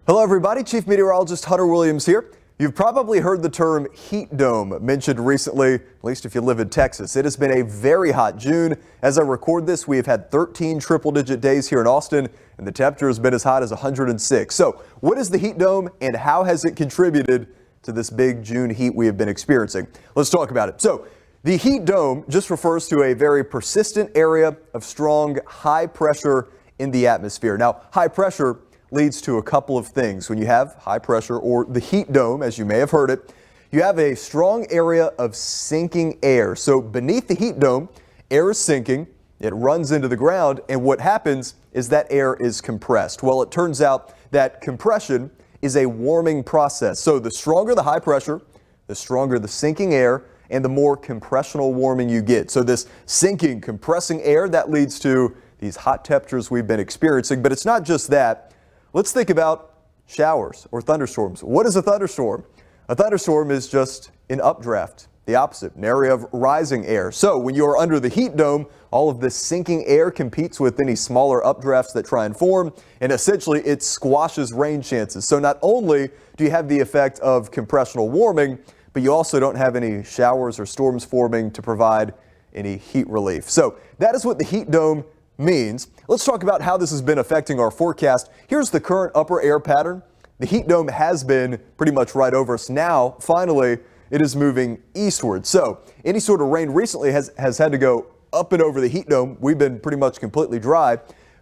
Hello everybody, Chief Meteorologist Hunter Williams here. You've probably heard the term heat dome mentioned recently, at least if you live in Texas. It has been a very hot June. As I record this, we have had 13 triple-digit days here in Austin, and the temperature has been as hot as 106. So what is the heat dome and how has it contributed to this big June heat we have been experiencing? Let's talk about it. So the heat dome just refers to a very persistent area of strong high pressure in the atmosphere. Now, high pressure leads to a couple of things. When you have high pressure or the heat dome, as you may have heard it, you have a strong area of sinking air. So beneath the heat dome, air is sinking, it runs into the ground, and what happens is that air is compressed. Well, it turns out that compression is a warming process. So the stronger the high pressure, the stronger the sinking air, and the more compressional warming you get. So this sinking, compressing air, that leads to these hot temperatures we've been experiencing. But it's not just that. Let's think about showers or thunderstorms. What is a thunderstorm? A thunderstorm is just an updraft, the opposite, an area of rising air. So when you are under the heat dome, all of this sinking air competes with any smaller updrafts that try and form, and essentially it squashes rain chances. So not only do you have the effect of compressional warming, but you also don't have any showers or storms forming to provide any heat relief. So that is what the heat dome means. Let's talk about how this has been affecting our forecast. Here's the current upper air pattern. The heat dome has been pretty much right over us. Now, finally, it is moving eastward. So any sort of rain recently has had to go up and over the heat dome. We've been pretty much completely dry.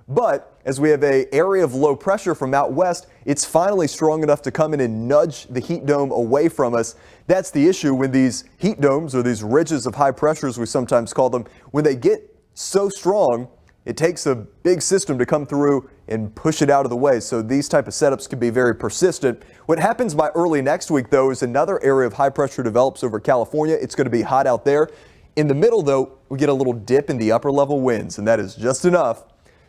But as we have an area of low pressure from out west, it's finally strong enough to come in and nudge the heat dome away from us. That's the issue when these heat domes, or these ridges of high pressure as we sometimes call them, when they get so strong, it takes a big system to come through and push it out of the way. So these type of setups can be very persistent. What happens by early next week, though, is another area of high pressure develops over California. It's going to be hot out there. In the middle, though, we get a little dip in the upper level winds, and that is just enough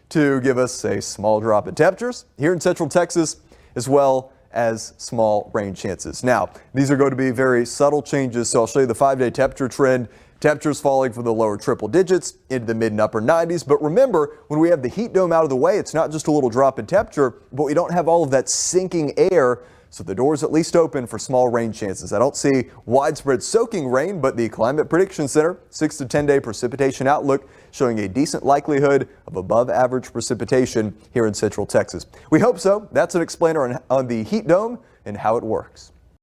to give us a small drop in temperatures here in central Texas, as well as small rain chances. Now, these are going to be very subtle changes, so I'll show you the 5-day temperature trend. Temperatures falling from the lower triple digits into the mid and upper 90s. But remember, when we have the heat dome out of the way, it's not just a little drop in temperature, but we don't have all of that sinking air. So the door's at least open for small rain chances. I don't see widespread soaking rain, but the Climate Prediction Center 6 to 10 day precipitation outlook showing a decent likelihood of above average precipitation here in central Texas. We hope so. That's an explainer on the heat dome and how it works.